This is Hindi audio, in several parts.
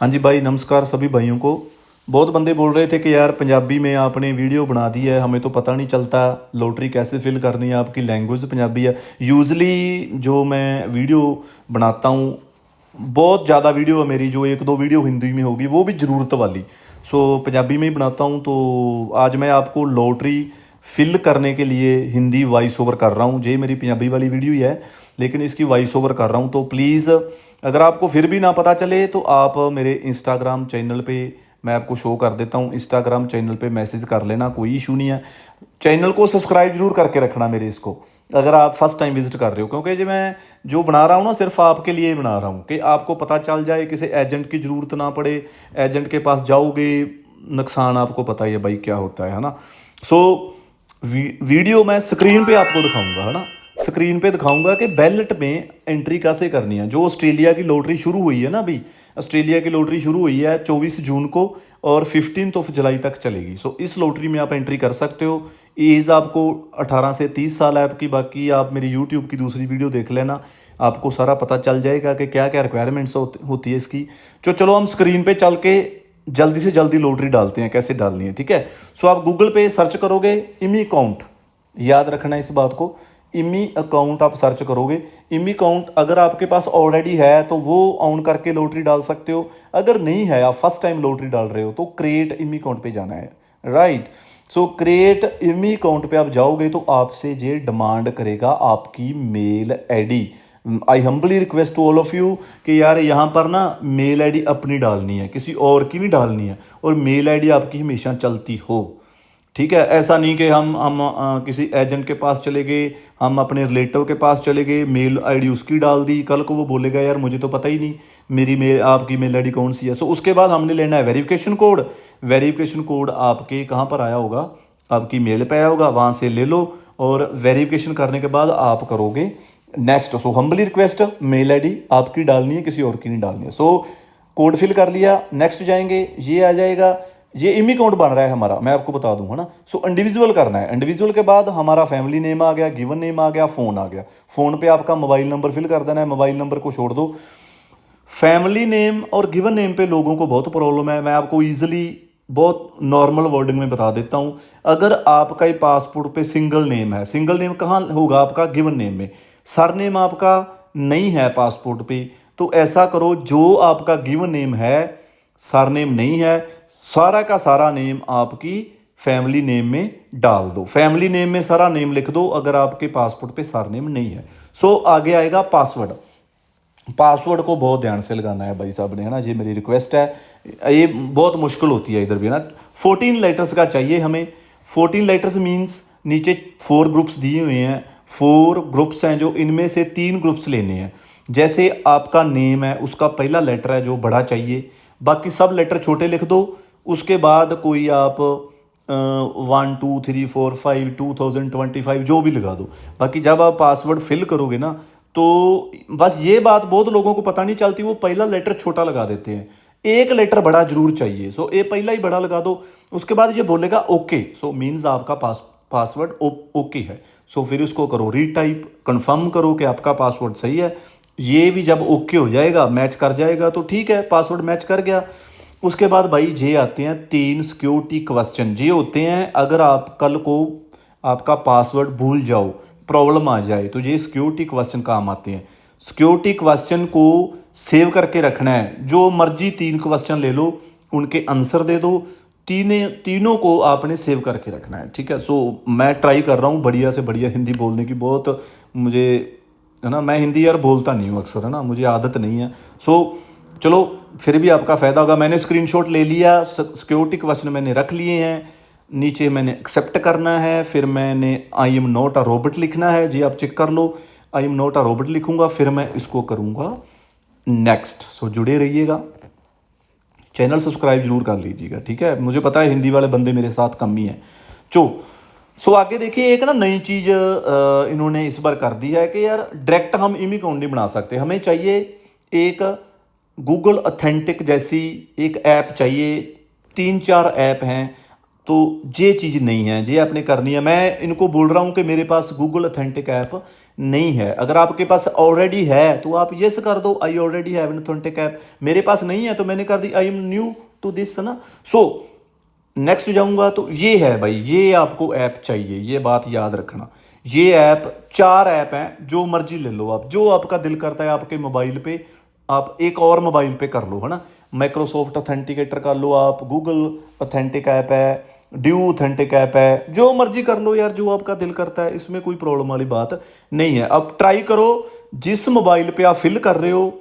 हाँ जी भाई, नमस्कार सभी भाइयों को। बहुत बंदे बोल रहे थे कि यार पंजाबी में आपने वीडियो बना दी है, हमें तो पता नहीं चलता लॉटरी कैसे फिल करनी है, आपकी लैंग्वेज पंजाबी है। यूजली जो मैं वीडियो बनाता हूँ, बहुत ज़्यादा वीडियो है मेरी, जो एक दो वीडियो हिंदी में होगी वो भी ज़रूरत वाली, सो पंजाबी में ही बनाता हूँ। तो आज मैं आपको लॉटरी फिल करने के लिए हिंदी वॉइस ओवर कर रहा हूँ। ये मेरी पंजाबी वाली वीडियो ही है, लेकिन इसकी वॉइस ओवर कर रहा हूँ। तो प्लीज़, अगर आपको फिर भी ना पता चले तो आप मेरे इंस्टाग्राम चैनल पे, मैं आपको शो कर देता हूँ, इंस्टाग्राम चैनल पे मैसेज कर लेना, कोई इशू नहीं है। चैनल को सब्सक्राइब जरूर करके रखना मेरे इसको, अगर आप फर्स्ट टाइम विजिट कर रहे हो, क्योंकि जो मैं जो बना रहा हूँ ना, सिर्फ आपके लिए बना रहा हूँ कि आपको पता चल जाए, किसी एजेंट की ज़रूरत ना पड़े। एजेंट के पास जाओगे, नुकसान आपको पता ही है भाई क्या होता है ना। सो वीडियो मैं स्क्रीन पे आपको दिखाऊंगा, है ना। स्क्रीन पे दिखाऊंगा कि बैलेट में एंट्री कैसे करनी है। जो ऑस्ट्रेलिया की लॉटरी शुरू हुई है ना, अभी ऑस्ट्रेलिया की लॉटरी शुरू हुई है 24 जून को और 15 जुलाई तक चलेगी। सो इस लॉटरी में आप एंट्री कर सकते हो। एज आपको 18 से 30 साल है आपकी। बाकी आप मेरी यूट्यूब की दूसरी वीडियो देख लेना, आपको सारा पता चल जाएगा कि क्या क्या रिक्वायरमेंट्स होती है इसकी। तो चलो हम स्क्रीन पे चल के जल्दी से जल्दी लॉटरी डालते हैं, कैसे डालनी है, ठीक है। सो आप गूगल पे सर्च करोगे इमी अकाउंट, याद रखना इस बात को, इमी अकाउंट आप सर्च करोगे। इमी अकाउंट अगर आपके पास ऑलरेडी है तो वो ऑन करके लॉटरी डाल सकते हो। अगर नहीं है, आप फर्स्ट टाइम लॉटरी डाल रहे हो, तो क्रिएट इमी अकाउंट पे जाना है, राइट। सो क्रिएट इमी अकाउंट पे आप जाओगे तो आपसे ये डिमांड करेगा आपकी mail ID. I humbly request to all of you कि यार यहाँ पर ना मेल आईडी अपनी डालनी है, किसी और की नहीं डालनी है, और मेल आईडी आपकी हमेशा चलती हो, ठीक है। ऐसा नहीं कि हम किसी एजेंट के पास चले गए, हम अपने रिलेटिव के पास चले गए, मेल आईडी उसकी डाल दी, कल को वो बोलेगा यार मुझे तो पता ही नहीं मेरी मेल, आपकी मेल आईडी कौन सी है। सो उसके बाद हमने लेना है वेरिफिकेशन कोड। वेरिफिकेशन कोड आपके कहाँ पर आया होगा, आपकी मेल पे आया होगा, वहाँ से ले लो। और वेरिफिकेशन करने के बाद आप करोगे नेक्स्ट। सो हम्बली रिक्वेस्ट, मेल आईडी आपकी डालनी है, किसी और की नहीं डालनी है। सो कोड फिल कर लिया, नेक्स्ट जाएंगे, ये आ जाएगा। ये इमी अकाउंट बन रहा है हमारा, मैं आपको बता दूं, है ना। सो इंडिविजुअल करना है। इंडिविजुअल के बाद हमारा फैमिली नेम आ गया, गिवन नेम आ गया, फ़ोन आ गया। फ़ोन पे आपका मोबाइल नंबर फिल कर देना है, मोबाइल नंबर को छोड़ दो। फैमिली नेम और गिवन नेम पे लोगों को बहुत प्रॉब्लम है, मैं आपको ईजिली बहुत नॉर्मल वर्डिंग में बता देता हूँ। अगर आपका ही पासपोर्ट पे सिंगल नेम है, सिंगल नेम कहाँ होगा आपका, गिवन नेम में। सर नेम आपका नहीं है पासपोर्ट पे, तो ऐसा करो, जो आपका गिवन नेम है, सर नेम नहीं है, सारा का सारा नेम आपकी फैमिली नेम में डाल दो। फैमिली नेम में सारा नेम लिख दो अगर आपके पासपोर्ट पे सर नेम नहीं है। सो आगे आएगा पासवर्ड। पासवर्ड को बहुत ध्यान से लगाना है भाई साहब ने, है ना, ये मेरी रिक्वेस्ट है। ये बहुत मुश्किल होती है इधर भी ना। 14 लेटर्स का चाहिए हमें। 14 लेटर्स मीन्स नीचे 4 ग्रुप्स दिए हुए हैं, 4 ग्रुप्स हैं, जो इनमें से 3 ग्रुप्स लेने हैं। जैसे आपका नेम है, उसका पहला लेटर है जो बड़ा चाहिए, बाकी सब लेटर छोटे लिख दो। उसके बाद कोई आप 1 2 3 4 5 2025 जो भी लगा दो। बाकी जब आप पासवर्ड फिल करोगे ना, तो बस ये बात बहुत लोगों को पता नहीं चलती, वो पहला लेटर छोटा लगा देते हैं, एक लेटर बड़ा जरूर चाहिए। सो ये पहला ही बड़ा लगा दो। उसके बाद ये बोलेगा ओके, सो मीन्स आपका पासवर्ड ओके है। सो फिर उसको करो रीटाइप, कंफर्म करो कि आपका पासवर्ड सही है। ये भी जब ओके हो जाएगा, मैच कर जाएगा, तो ठीक है, पासवर्ड मैच कर गया। उसके बाद भाई जे आते हैं 3 सिक्योरिटी क्वेश्चन। जे होते हैं अगर आप कल को आपका पासवर्ड भूल जाओ, प्रॉब्लम आ जाए, तो ये सिक्योरिटी क्वेश्चन काम आते हैं। सिक्योरिटी क्वेश्चन को सेव करके रखना है। जो मर्जी 3 क्वेश्चन ले लो, उनके आंसर दे दो, तीनों को आपने सेव करके रखना है, ठीक है। सो मैं ट्राई कर रहा हूँ बढ़िया से बढ़िया हिंदी बोलने की, बहुत मुझे, है ना, मैं हिंदी यार बोलता नहीं हूँ अक्सर, है ना, मुझे आदत नहीं है। सो चलो, फिर भी आपका फ़ायदा होगा। मैंने स्क्रीनशॉट ले लिया, सिक्योरिटी क्वेश्चन मैंने रख लिए हैं। नीचे मैंने एक्सेप्ट करना है, फिर मैंने I am not a robot लिखना है, जी आप चेक कर लो। I am not a robot लिखूंगा, फिर मैं इसको करूंगा नेक्स्ट। सो जुड़े रहिएगा, चैनल सब्सक्राइब जरूर कर लीजिएगा, ठीक है। मुझे पता है हिंदी वाले बंदे मेरे साथ कम ही हैं। सो आगे देखिए, एक ना नई चीज़ इन्होंने इस बार कर दी है कि यार डायरेक्ट हम इमी अकाउंट नहीं बना सकते, हमें चाहिए एक गूगल ऑथेंटिक जैसी एक ऐप चाहिए। 3 4 ऐप हैं, तो ये चीज़ नहीं है, ये आपने करनी है। मैं इनको बोल रहा हूँ कि मेरे पास गूगल ऑथेंटिक ऐप नहीं है। अगर आपके पास ऑलरेडी है तो आप यस कर दो, I already have an authentic app. मेरे पास नहीं है तो मैंने कर दी I am new to this, है ना। सो नेक्स्ट जाऊंगा तो ये है भाई, ये आपको ऐप चाहिए, ये बात याद रखना। ये ऐप 4 ऐप हैं, जो मर्जी ले लो आप, जो आपका दिल करता है आपके मोबाइल पे आप एक और मोबाइल पे कर लो, है ना। माइक्रोसॉफ्ट ऑथेंटिकेटर कर लो आप, गूगल ऑथेंटिक ऐप है, ड्यू ऑथेंटिक ऐप है, जो मर्जी कर लो यार, जो आपका दिल करता है, इसमें कोई प्रॉब्लम वाली बात नहीं है। अब ट्राई करो, जिस मोबाइल पे आप फिल कर रहे हो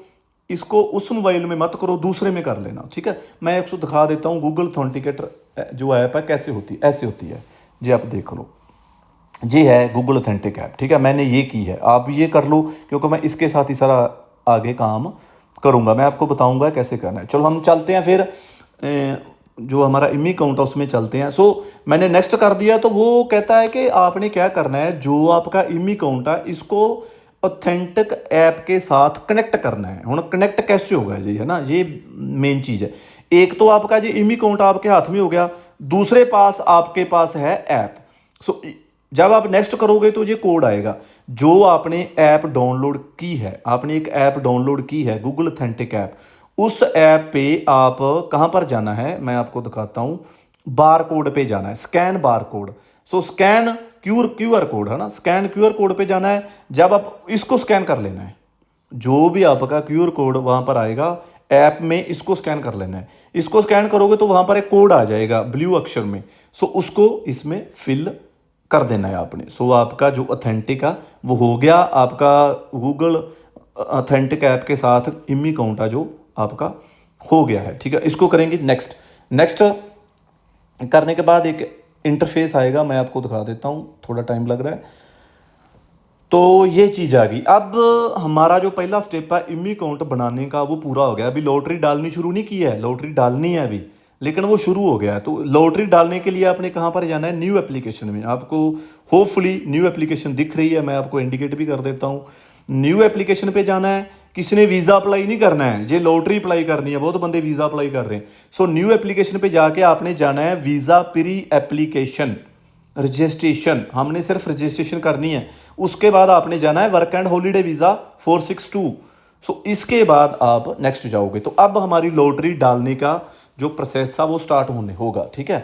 इसको उस मोबाइल में मत करो, दूसरे में कर लेना, ठीक है। मैं एक दिखा देता हूँ गूगल ऑथेंटिकेटर जो ऐप है कैसे होती है, ऐसे होती है जी, आप देख लो। ये है गूगल ऑथेंटिक ऐप, ठीक है, मैंने ये की है, आप ये कर लो, क्योंकि मैं इसके साथ ही सारा आगे काम करूँगा, मैं आपको बताऊँगा कैसे करना है। चलो हम चलते हैं फिर जो हमारा इमी अकाउंट है उसमें चलते हैं। सो मैंने नेक्स्ट कर दिया, तो वो कहता है कि आपने क्या करना है, जो आपका इमी अकाउंट है इसको ऑथेंटिक ऐप के साथ कनेक्ट करना है। हूँ कनेक्ट कैसे होगा जी, है ना, ये मेन चीज़ है। एक तो आपका जी इमी अकाउंट आपके हाथ में हो गया, दूसरे पास आपके पास है ऐप। सो जब आप नेक्स्ट करोगे तो ये कोड आएगा, जो आपने ऐप डाउनलोड की है, आपने एक ऐप डाउनलोड की है गूगल ऑथेंटिक ऐप, उस ऐप पे आप कहाँ पर जाना है मैं आपको दिखाता हूँ, बार कोड पे जाना है, स्कैन बार कोड। सो स्कैन क्यूआर कोड, है ना, स्कैन क्यूआर कोड पे जाना है। जब आप इसको स्कैन कर लेना है, जो भी आपका क्यूआर कोड वहां पर आएगा ऐप में, इसको स्कैन कर लेना है। इसको स्कैन करोगे तो वहां पर एक कोड आ जाएगा ब्लू अक्षर में, सो उसको इसमें फिल कर देना है आपने। सो आपका जो ऑथेंटिक है वो हो गया, आपका गूगल ऑथेंटिक ऐप के साथ इमी अकाउंट है जो आपका हो गया है, ठीक है। इसको करेंगे नेक्स्ट। नेक्स्ट करने के बाद एक इंटरफेस आएगा, मैं आपको दिखा देता हूँ, थोड़ा टाइम लग रहा है। तो ये चीज़ आ गई। अब हमारा जो पहला स्टेप है इमी अकाउंट बनाने का वो पूरा हो गया। अभी लॉटरी डालनी शुरू नहीं की है, लॉटरी डालनी है अभी, लेकिन वो शुरू हो गया है। तो लॉटरी डालने के लिए आपने कहाँ पर जाना है, न्यू एप्लीकेशन में। आपको होपफुली न्यू एप्लीकेशन दिख रही है, मैं आपको इंडिकेट भी कर देता हूँ। न्यू एप्लीकेशन पे जाना है, किसी ने वीज़ा अप्लाई नहीं करना है, ये लॉटरी अप्लाई करनी है, बहुत बंदे वीज़ा अप्लाई कर रहे हैं। सो न्यू एप्लीकेशन पे जाके आपने जाना है वीज़ा प्री एप्लीकेशन रजिस्ट्रेशन, हमने सिर्फ रजिस्ट्रेशन करनी है। उसके बाद आपने जाना है वर्क एंड हॉलीडे वीज़ा 462। सो इसके बाद आप नेक्स्ट जाओगे। तो अब हमारी लॉटरी डालने का जो प्रोसेस था वो स्टार्ट होने होगा, ठीक है,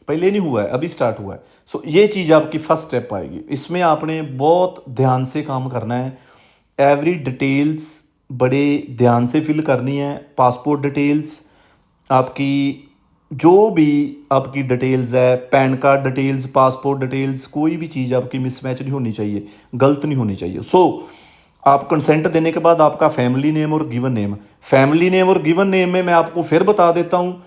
पहले नहीं हुआ है, अभी स्टार्ट हुआ है। सो ये चीज़ आपकी फर्स्ट स्टेप आएगी। इसमें आपने बहुत ध्यान से काम करना है, एवरी डिटेल्स बड़े ध्यान से फिल करनी है। पासपोर्ट डिटेल्स आपकी, जो भी आपकी डिटेल्स है, pan card details, passport details, कोई भी चीज़ आपकी मिसमैच नहीं होनी चाहिए, गलत नहीं होनी चाहिए। सो आप कंसेंट देने के बाद आपका फैमिली नेम और गिवन नेम, फैमिली नेम और गिवन नेम में मैं आपको फिर बता देता हूँ,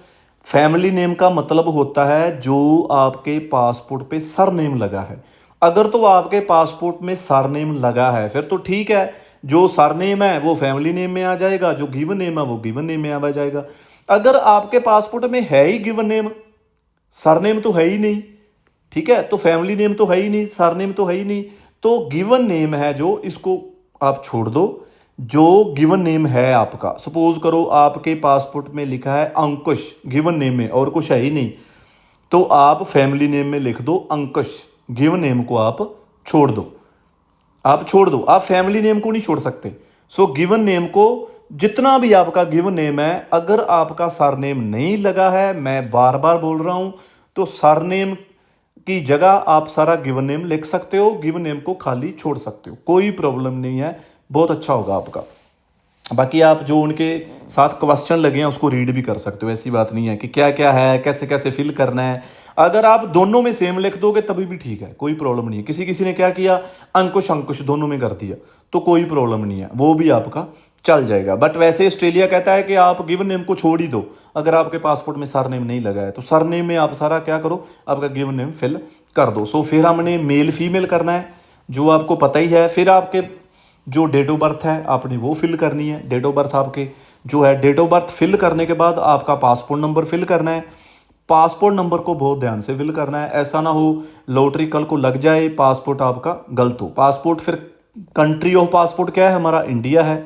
फैमिली नेम का मतलब होता है जो आपके पासपोर्ट पे सरनेम लगा है। अगर तो आपके पासपोर्ट में सरनेम लगा है फिर तो ठीक है, जो सरनेम है वो फैमिली नेम में आ जाएगा, जो गिवन नेम है वो गिवन नेम में आ जाएगा। अगर आपके पासपोर्ट में है ही गिवन नेम, सरनेम तो है ही नहीं, ठीक है, तो फैमिली नेम तो है ही नहीं, सरनेम तो है ही नहीं, तो गिवन नेम है जो, इसको आप छोड़ दो। जो गिवन नेम है आपका, सपोज करो आपके पासपोर्ट में लिखा है अंकुश गिवन नेम में और कुछ है ही नहीं, तो आप फैमिली नेम में लिख दो अंकुश, गिवन नेम को आप छोड़ दो, आप छोड़ दो, आप फैमिली नेम को नहीं छोड़ सकते। सो गिवन नेम को, जितना भी आपका गिवन नेम है, अगर आपका सरनेम नहीं लगा है, मैं बार बार बोल रहा हूं, तो सरनेम की जगह आप सारा गिवन नेम लिख सकते हो, गिवन नेम को खाली छोड़ सकते हो, कोई प्रॉब्लम नहीं है, बहुत अच्छा होगा आपका। बाकी आप जो उनके साथ क्वेश्चन लगे हैं उसको रीड भी कर सकते हो, ऐसी बात नहीं है कि क्या क्या है, कैसे कैसे फिल करना है। अगर आप दोनों में सेम लिख दोगे तभी भी ठीक है, कोई प्रॉब्लम नहीं है। किसी किसी ने क्या किया, अंकुश अंकुश दोनों में कर दिया, तो कोई प्रॉब्लम नहीं है, वो भी आपका चल जाएगा। बट वैसे ऑस्ट्रेलिया कहता है कि आप गिवन नेम को छोड़ ही दो, अगर आपके पासपोर्ट में सरनेम नहीं लगा है तो सरनेम में आप सारा क्या करो, आपका गिवन नेम फिल कर दो। सो फिर हमने मेल फीमेल करना है, जो आपको पता ही है। फिर आपके जो डेट ऑफ बर्थ है आपने वो फिल करनी है, डेट ऑफ बर्थ आपके जो है, डेट ऑफ बर्थ फिल करने के बाद आपका पासपोर्ट नंबर फिल करना है। पासपोर्ट नंबर को बहुत ध्यान से फिल करना है, ऐसा ना हो लॉटरी कल को लग जाए, पासपोर्ट आपका गलत हो। पासपोर्ट फिर कंट्री ऑफ पासपोर्ट क्या है, हमारा इंडिया है,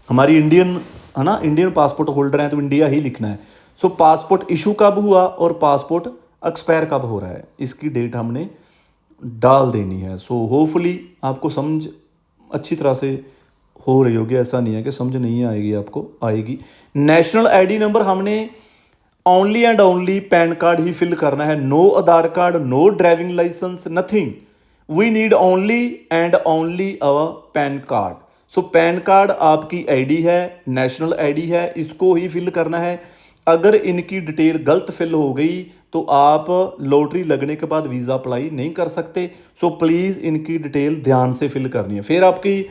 हमारी इंडियन है ना, इंडियन पासपोर्ट होल्डर है तो इंडिया ही लिखना है। सो पासपोर्ट इशू कब हुआ और पासपोर्ट एक्सपायर कब हो रहा है, इसकी डेट हमने डाल देनी है। सो होपफुली आपको समझ अच्छी तरह से हो रही होगी, ऐसा नहीं है कि समझ नहीं आएगी, आपको आएगी। नेशनल आईडी नंबर हमने only and only pan card ही फिल करना है, no Aadhaar card, no driving licence, nothing. We need only and only our pan card. So pan card आपकी आईडी है, नेशनल आईडी है, इसको ही फिल करना है। अगर इनकी डिटेल गलत फिल हो गई तो आप लॉटरी लगने के बाद वीज़ा अप्लाई नहीं कर सकते। सो प्लीज़ इनकी डिटेल ध्यान से फिल करनी है। फिर आपकी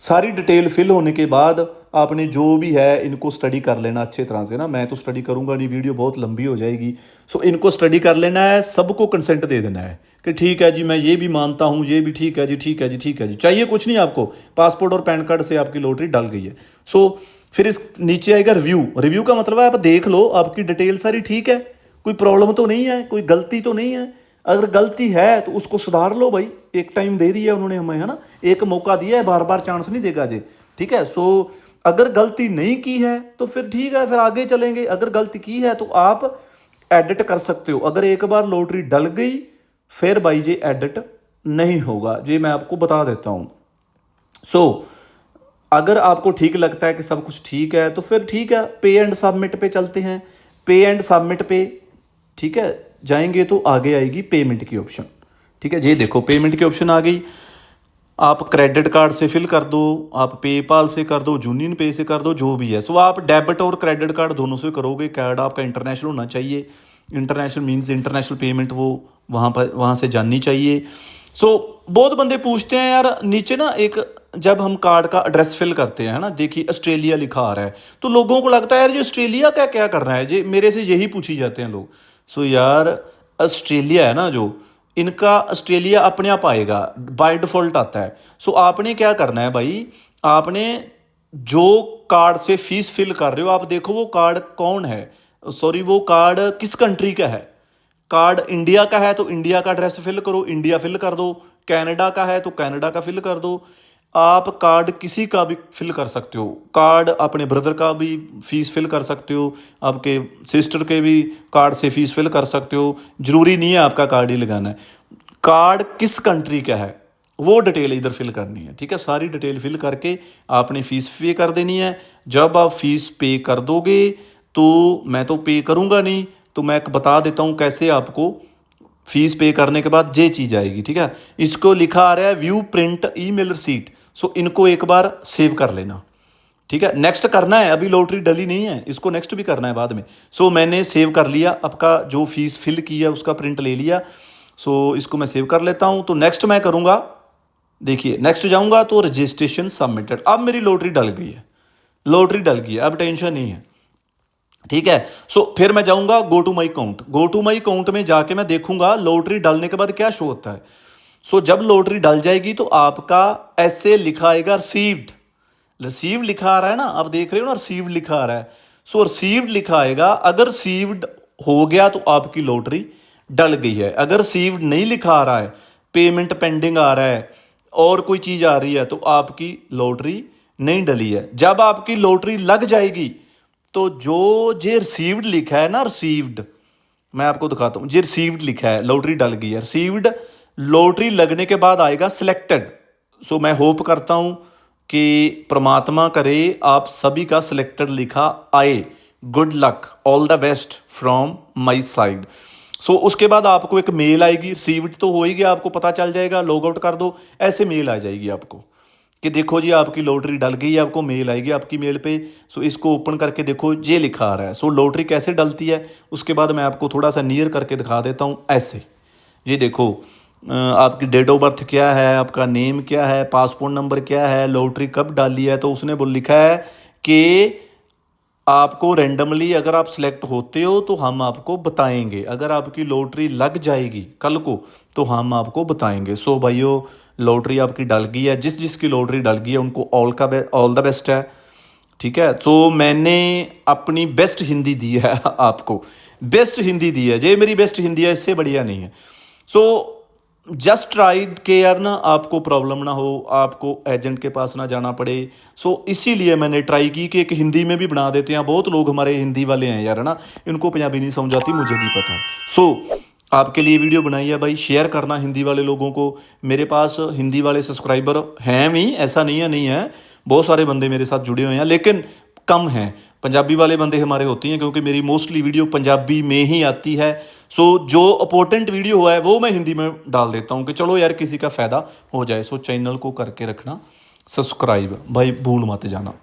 सारी डिटेल फिल होने के बाद आपने जो भी है इनको स्टडी कर लेना अच्छे तरह से ना। मैं तो स्टडी करूंगा नहीं, वीडियो बहुत लंबी हो जाएगी। सो इनको स्टडी कर लेना है, सबको कंसेंट दे देना है कि ठीक है जी मैं ये भी मानता हूँ, ये भी ठीक है जी, ठीक है जी, ठीक है जी। चाहिए कुछ नहीं आपको, पासपोर्ट और पैन कार्ड से आपकी लॉटरी डल गई है। सो फिर इस नीचे आएगा रिव्यू। रिव्यू का मतलब है आप देख लो आपकी डिटेल सारी ठीक है, कोई प्रॉब्लम तो नहीं है, कोई गलती तो नहीं है। अगर गलती है तो उसको सुधार लो भाई, एक टाइम दे दिया उन्होंने हमें, है ना, एक मौका दिया है, बार बार चांस नहीं देगा जी, ठीक है। सो अगर गलती नहीं की है तो फिर ठीक है, फिर आगे चलेंगे। अगर गलती की है तो आप एडिट कर सकते हो। अगर एक बार लॉटरी डल गई फिर भाई ये एडिट नहीं होगा, ये मैं आपको बता देता हूँ। सो अगर आपको ठीक लगता है कि सब कुछ ठीक है तो फिर ठीक है, पे एंड सबमिट पे चलते हैं। पे एंड सबमिट पे ठीक है जाएंगे तो आगे आएगी पेमेंट की ऑप्शन, ठीक है। ये देखो पेमेंट की ऑप्शन आ गई। आप क्रेडिट कार्ड से फिल कर दो, आप पेपाल से कर दो, यूनियन पे से कर दो, जो भी है। सो आप डेबिट और क्रेडिट कार्ड दोनों से करोगे। कार्ड आपका इंटरनेशनल होना चाहिए, इंटरनेशनल मीन्स इंटरनेशनल पेमेंट वो वहाँ से जाननी चाहिए। सो बहुत बंदे पूछते हैं यार नीचे ना एक, जब हम कार्ड का एड्रेस फिल करते हैं ना, देखिए ऑस्ट्रेलिया लिखा आ रहा है, तो लोगों को लगता है यार ये ऑस्ट्रेलिया का क्या कर रहा है, ये मेरे से यही पूछी जाते हैं लोग। सो यार ऑस्ट्रेलिया है ना जो, इनका ऑस्ट्रेलिया अपने आप आएगा, बाय डिफॉल्ट आता है। सो आपने क्या करना है भाई, आपने जो कार्ड से फीस फिल कर रहे हो आप देखो वो कार्ड कौन है, सॉरी वो कार्ड किस कंट्री का है। कार्ड इंडिया का है तो इंडिया का एड्रेस फिल करो, इंडिया फिल कर दो। कनाडा का है तो कनाडा का फिल कर दो। आप कार्ड किसी का भी फिल कर सकते हो, कार्ड अपने ब्रदर का भी फीस फिल कर सकते हो, आपके सिस्टर के भी कार्ड से फीस फिल कर सकते हो। जरूरी नहीं है आपका कार्ड ही लगाना है। कार्ड किस कंट्री का है वो डिटेल इधर फिल करनी है, ठीक है। सारी डिटेल फिल करके आपने फीस पे कर देनी है। जब आप फीस पे कर दोगे तो मैं तो पे करूँगा नहीं, तो मैं बता देता हूँ कैसे आपको फीस पे करने के बाद ये चीज़ आएगी, ठीक है। इसको लिखा आ रहा है व्यू प्रिंट ईमेल रिसीट। सो इनको एक बार सेव कर लेना, ठीक है। नेक्स्ट करना है, अभी लॉटरी डली नहीं है, इसको नेक्स्ट भी करना है बाद में। सो मैंने सेव कर लिया, आपका जो फीस फिल किया उसका प्रिंट ले लिया। सो इसको मैं सेव कर लेता हूँ। तो नेक्स्ट मैं करूँगा, देखिए नेक्स्ट जाऊँगा तो रजिस्ट्रेशन सबमिटेड। अब मेरी लॉटरी डल गई है, लॉटरी डल गई है, अब टेंशन नहीं है, ठीक है। सो फिर मैं जाऊंगा go to my account. Go to my account में जाके मैं देखूंगा लॉटरी डालने के बाद क्या शो होता है। सो जब लॉटरी डल जाएगी तो आपका ऐसे लिखा आएगा रिसीव्ड। रिसीव लिखा आ रहा है ना, आप देख रहे हो ना, रिसीव्ड लिखा आ रहा है। सो रिसीव्ड लिखा आएगा। अगर रिसीव्ड हो गया तो आपकी लॉटरी डल गई है। अगर रिसीव्ड नहीं लिखा आ रहा है, पेमेंट पेंडिंग आ रहा है और कोई चीज़ आ रही है, तो आपकी लॉटरी नहीं डली है। जब आपकी लॉटरी लग जाएगी तो जो जे रिसीव्ड लिखा है ना, रिसीव्ड मैं आपको दिखाता हूँ, जे रिसीव्ड लिखा है लॉटरी डल गई है, रिसीव्ड लॉटरी लगने के बाद आएगा सिलेक्टेड। सो मैं होप करता हूँ कि परमात्मा करे आप सभी का सिलेक्टेड लिखा आए। Good luck, all the best from my side. So उसके बाद आपको एक मेल आएगी, रिसीव्ड तो हो ही गया, आपको पता चल जाएगा, लॉग आउट कर दो, ऐसे मेल आ जाएगी आपको कि देखो जी आपकी लॉटरी डल गई है। आपको मेल आएगी आपकी मेल पे। सो इसको ओपन करके देखो, ये लिखा आ रहा है। सो लॉटरी कैसे डलती है उसके बाद मैं आपको थोड़ा सा नियर करके दिखा देता हूँ। ऐसे ये देखो, आपकी डेट ऑफ बर्थ क्या है, आपका नेम क्या है, पासपोर्ट नंबर क्या है, लॉटरी कब डाली है। तो उसने बोल लिखा है कि आपको रेंडमली अगर आप सिलेक्ट होते हो तो हम आपको बताएंगे, अगर आपकी लॉटरी लग जाएगी कल को तो हम आपको बताएंगे। सो भाइयों लॉटरी आपकी डल गई है, जिस जिसकी लॉटरी डल गई है उनको ऑल द बेस्ट है, ठीक है। तो मैंने अपनी बेस्ट हिंदी दी है आपको, बेस्ट हिंदी दी है, ये मेरी बेस्ट हिंदी है, इससे बढ़िया नहीं है। सो जस्ट ट्राई के यार ना आपको प्रॉब्लम ना हो, आपको एजेंट के पास ना जाना पड़े। सो इसीलिए मैंने ट्राई की कि एक हिंदी में भी बना देते हैं। बहुत लोग हमारे हिंदी वाले हैं यार, है ना, इनको पंजाबी नहीं समझ आती, मुझे भी पता है। सो आपके लिए वीडियो बनाई है भाई, शेयर करना हिंदी वाले लोगों को। मेरे पास हिंदी वाले सब्सक्राइबर हैं भी, ऐसा नहीं है, बहुत सारे बंदे मेरे साथ जुड़े हुए हैं, लेकिन कम हैं। पंजाबी वाले बंदे हमारे होती हैं, क्योंकि मेरी मोस्टली वीडियो पंजाबी में ही आती है। सो जो इंपॉर्टेंट वीडियो हुआ है वो मैं हिंदी में डाल देता हूँ कि चलो यार किसी का फ़ायदा हो जाए। सो चैनल को करके रखना सब्सक्राइब भाई, भूल मत जाना।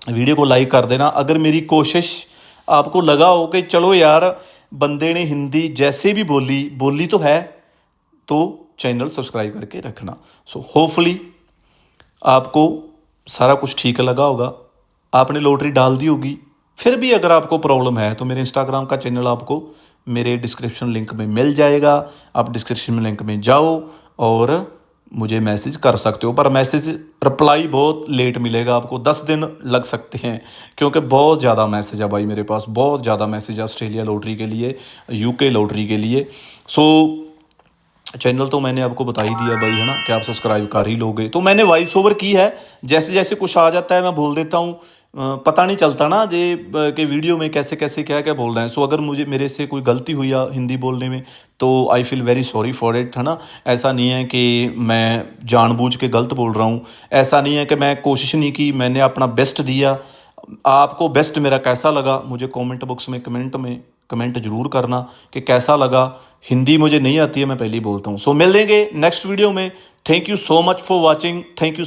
वीडियो को लाइक कर देना। अगर मेरी कोशिश आपको लगा हो कि चलो यार बंदे ने हिंदी जैसे भी बोली बोली तो है, तो चैनल सब्सक्राइब करके रखना। सो होपफुली आपको सारा कुछ ठीक लगा होगा, आपने लॉटरी डाल दी होगी। फिर भी अगर आपको प्रॉब्लम है तो मेरे इंस्टाग्राम का चैनल आपको मेरे डिस्क्रिप्शन लिंक में मिल जाएगा। आप डिस्क्रिप्शन लिंक में जाओ और मुझे मैसेज कर सकते हो, पर मैसेज रिप्लाई बहुत लेट मिलेगा आपको, 10 दिन लग सकते हैं, क्योंकि बहुत ज़्यादा मैसेज है भाई मेरे पास, बहुत ज़्यादा मैसेज है ऑस्ट्रेलिया लॉटरी के लिए, यूके लॉटरी के लिए। सो चैनल तो मैंने आपको बता ही दिया भाई, है ना, कि आप सब्सक्राइब कर ही लोगे। तो मैंने वॉइस ओवर की है, जैसे जैसे कुछ आ जाता है मैं बोल देता हूँ। पता नहीं चलता ना जे कि वीडियो में कैसे कैसे क्या क्या बोल रहे हैं। सो अगर मुझे मेरे से कोई गलती हुई या हिंदी बोलने में, तो I feel very sorry for it, है ना। ऐसा नहीं है कि मैं जानबूझ के गलत बोल रहा हूँ, ऐसा नहीं है कि मैं कोशिश नहीं की, मैंने अपना बेस्ट दिया। आपको बेस्ट मेरा कैसा लगा मुझे कमेंट बॉक्स में कमेंट जरूर करना कि कैसा लगा। हिंदी मुझे नहीं आती है, मैं पहले ही बोलता हूँ। सो मिल लेंगे नेक्स्ट वीडियो में। Thank you so much for watching, thank you.